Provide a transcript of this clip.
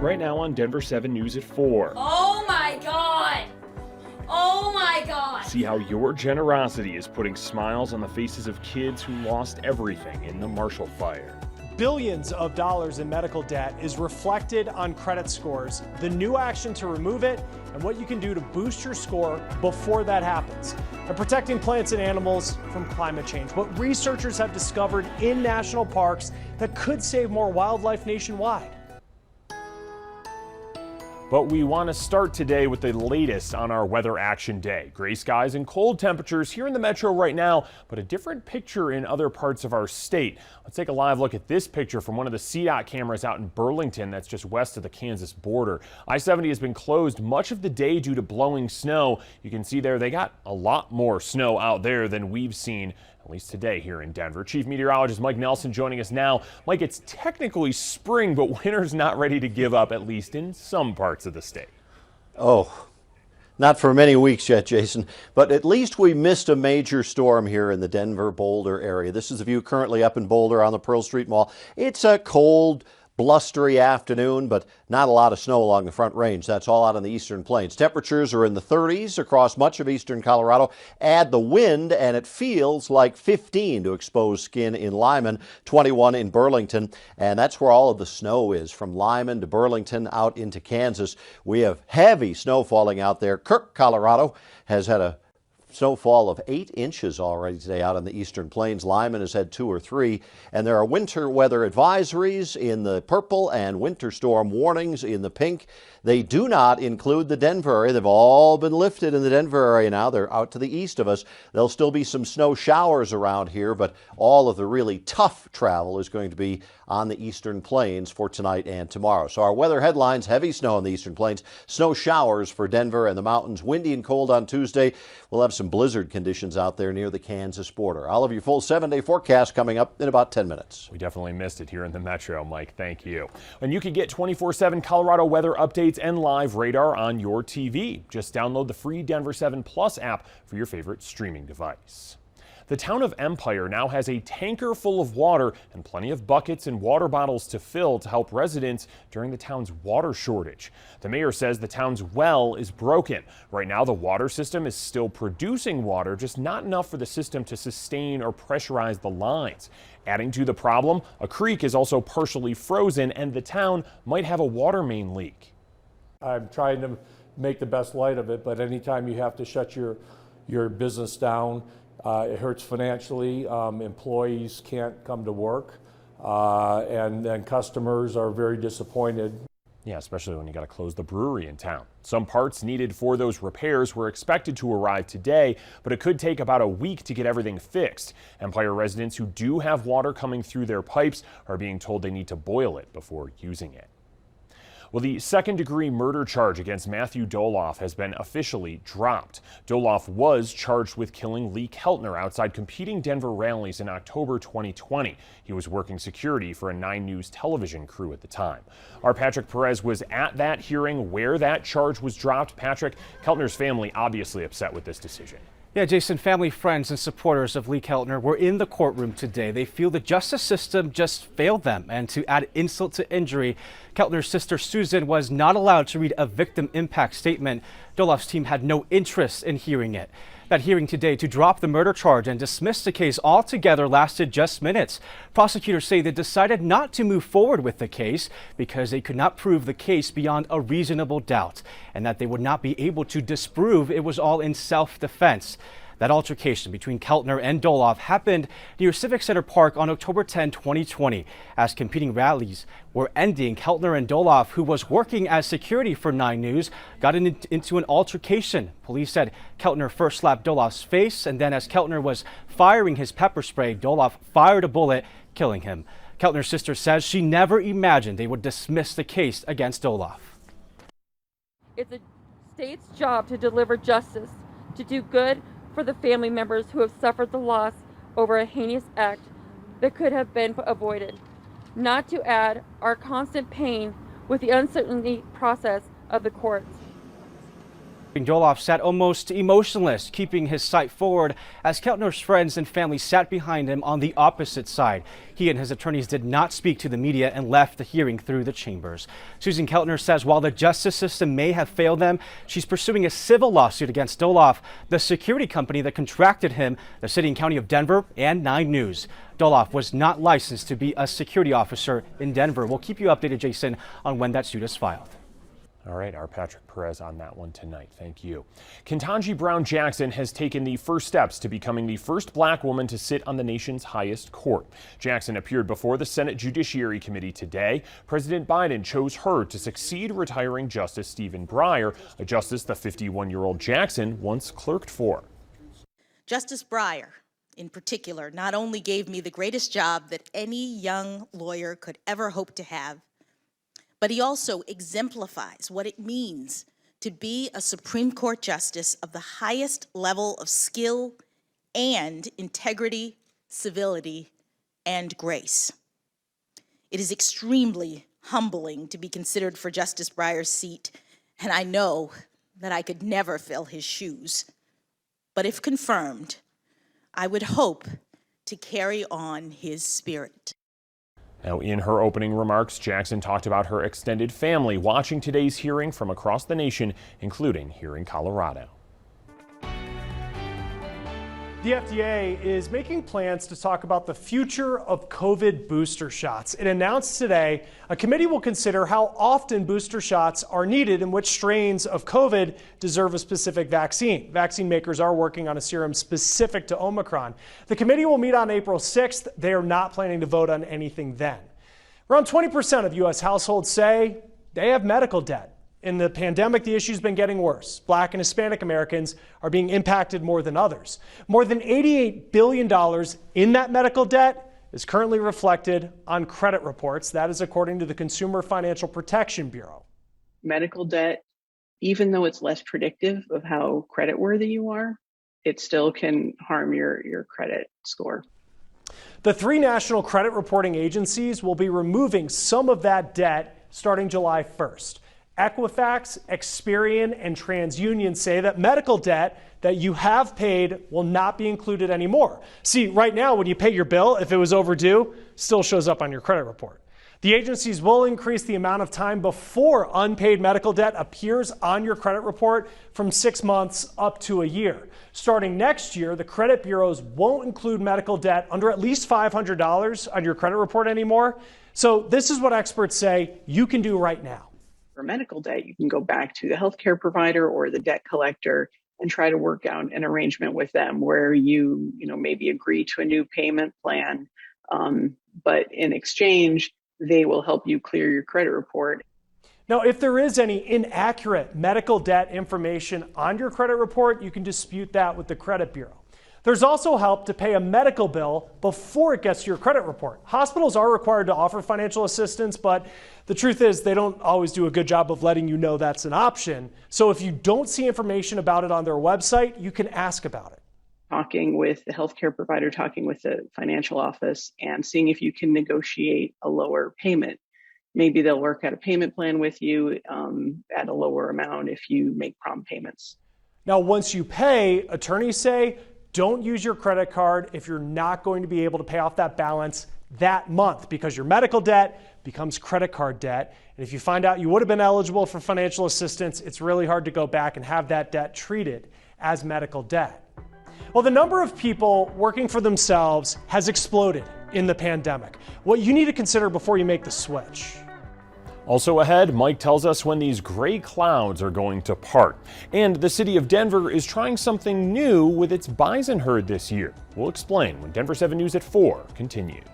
Right now on Denver 7 News at 4. Oh my God! Oh my God! See how your generosity is putting smiles on the faces of kids who lost everything in the Marshall Fire. Billions of dollars in medical debt is reflected on credit scores, the new action to remove it, and what you can do to boost your score before that happens. And protecting plants and animals from climate change, what researchers have discovered in national parks that could save more wildlife nationwide. But we want to start today with the latest on our Weather Action Day. Gray skies and cold temperatures here in the metro right now, but a different picture in other parts of our state. Let's take a live look at this picture from one of the CDOT cameras out in Burlington, that's just west of the Kansas border. I-70 has been closed much of the day due to blowing snow. You can see there they got a lot more snow out there than we've seen, at least today here in Denver. Chief Meteorologist Mike Nelson joining us now. Mike, it's technically spring, but winter's not ready to give up, at least in some parts of the state. Oh, not for many weeks yet, Jason, but at least we missed a major storm here in the Denver-Boulder area. This is the view currently up in Boulder on the Pearl Street Mall. It's a cold, blustery afternoon, but not a lot of snow along the Front Range. That's all out on the eastern plains. Temperatures are in the 30s across much of eastern Colorado. Add the wind and it feels like 15 to exposed skin in Lyman, 21 in Burlington, and that's where all of the snow is, from Lyman to Burlington out into Kansas. We have heavy snow falling out there. Kirk, Colorado has had a snowfall of 8 inches already today out on the eastern plains. Lyman has had 2 or 3, and there are winter weather advisories in the purple and winter storm warnings in the pink. They do not include the Denver area. They've all been lifted in the Denver area now. They're out to the east of us. There'll still be some snow showers around here, but all of the really tough travel is going to be on the eastern plains for tonight and tomorrow. So our weather headlines: heavy snow on the eastern plains, snow showers for Denver and the mountains, windy and cold on Tuesday. We'll have some blizzard conditions out there near the Kansas border. I'll have your full 7-day forecast coming up in about 10 minutes. We definitely missed it here in the metro, Mike. Thank you. And you can get 24/7 Colorado weather updates and live radar on your TV. Just download the free Denver 7 Plus app for your favorite streaming device. The town of Empire now has a tanker full of water and plenty of buckets and water bottles to fill to help residents during the town's water shortage. The mayor says the town's well is broken. Right now, the water system is still producing water, just not enough for the system to sustain or pressurize the lines. Adding to the problem, a creek is also partially frozen and the town might have a water main leak. I'm trying to make the best light of it, but anytime you have to shut your business down, it hurts financially. Employees can't come to work, and then customers are very disappointed. Yeah, especially when you got to close the brewery in town. Some parts needed for those repairs were expected to arrive today, but it could take about a week to get everything fixed. Empire residents who do have water coming through their pipes are being told they need to boil it before using it. Well, the second-degree murder charge against Matthew Doloff has been officially dropped. Doloff was charged with killing Lee Keltner outside competing Denver rallies in October 2020. He was working security for a 9 News television crew at the time. Our Patrick Perez was at that hearing where that charge was dropped. Patrick, Keltner's family obviously upset with this decision. Yeah, Jason, family, friends, and supporters of Lee Keltner were in the courtroom today. They feel the justice system just failed them. And to add insult to injury, Keltner's sister Susan was not allowed to read a victim impact statement. Doloff's team had no interest in hearing it. That hearing today to drop the murder charge and dismiss the case altogether lasted just minutes. Prosecutors say they decided not to move forward with the case because they could not prove the case beyond a reasonable doubt, and that they would not be able to disprove it was all in self-defense. That altercation between Keltner and Doloff happened near Civic Center Park on October 10, 2020. As competing rallies were ending, Keltner and Doloff, who was working as security for 9 News, got into an altercation. Police said Keltner first slapped Doloff's face, and then as Keltner was firing his pepper spray, Doloff fired a bullet, killing him. Keltner's sister says she never imagined they would dismiss the case against Doloff. It's the state's job to deliver justice, to do good for the family members who have suffered the loss over a heinous act that could have been avoided, not to add our constant pain with the uncertainty process of the courts. Doloff sat almost emotionless, keeping his sight forward as Keltner's friends and family sat behind him on the opposite side. He and his attorneys did not speak to the media and left the hearing through the chambers. Susan Keltner says while the justice system may have failed them, she's pursuing a civil lawsuit against Doloff, the security company that contracted him, the city and county of Denver, and 9 News. Doloff was not licensed to be a security officer in Denver. We'll keep you updated, Jason, on when that suit is filed. All right, our Patrick Perez on that one tonight. Thank you. Ketanji Brown Jackson has taken the first steps to becoming the first black woman to sit on the nation's highest court. Jackson appeared before the Senate Judiciary Committee today. President Biden chose her to succeed retiring Justice Stephen Breyer, a justice the 51-year-old Jackson once clerked for. Justice Breyer, in particular, not only gave me the greatest job that any young lawyer could ever hope to have, but he also exemplifies what it means to be a Supreme Court justice of the highest level of skill and integrity, civility, and grace. It is extremely humbling to be considered for Justice Breyer's seat, and I know that I could never fill his shoes. But if confirmed, I would hope to carry on his spirit. Now, in her opening remarks, Jackson talked about her extended family watching today's hearing from across the nation, including here in Colorado. The FDA is making plans to talk about the future of COVID booster shots. It announced today a committee will consider how often booster shots are needed and which strains of COVID deserve a specific vaccine. Vaccine makers are working on a serum specific to Omicron. The committee will meet on April 6th. They are not planning to vote on anything then. Around 20% of U.S. households say they have medical debt. In the pandemic, the issue's been getting worse. Black and Hispanic Americans are being impacted more than others. More than $88 billion in that medical debt is currently reflected on credit reports. That is according to the Consumer Financial Protection Bureau. Medical debt, even though it's less predictive of how creditworthy you are, it still can harm your credit score. The 3 national credit reporting agencies will be removing some of that debt starting July 1st. Equifax, Experian, and TransUnion say that medical debt that you have paid will not be included anymore. See, right now, when you pay your bill, if it was overdue, still shows up on your credit report. The agencies will increase the amount of time before unpaid medical debt appears on your credit report from 6 months up to a year. Starting next year, the credit bureaus won't include medical debt under at least $500 on your credit report anymore. So this is what experts say you can do right now. For medical debt, you can go back to the healthcare provider or the debt collector and try to work out an arrangement with them where you maybe agree to a new payment plan, but in exchange, they will help you clear your credit report. Now, if there is any inaccurate medical debt information on your credit report, you can dispute that with the credit bureau. There's also help to pay a medical bill before it gets to your credit report. Hospitals are required to offer financial assistance, but the truth is they don't always do a good job of letting you know that's an option. So if you don't see information about it on their website, you can ask about it. Talking with the healthcare provider, talking with the financial office, and seeing if you can negotiate a lower payment. Maybe they'll work out a payment plan with you at a lower amount if you make prompt payments. Now, once you pay, attorneys say, don't use your credit card if you're not going to be able to pay off that balance that month because your medical debt becomes credit card debt. And if you find out you would have been eligible for financial assistance, it's really hard to go back and have that debt treated as medical debt. Well, the number of people working for themselves has exploded in the pandemic. What you need to consider before you make the switch. Also ahead, Mike tells us when these gray clouds are going to part. And the city of Denver is trying something new with its bison herd this year. We'll explain when Denver 7 News at 4 continues.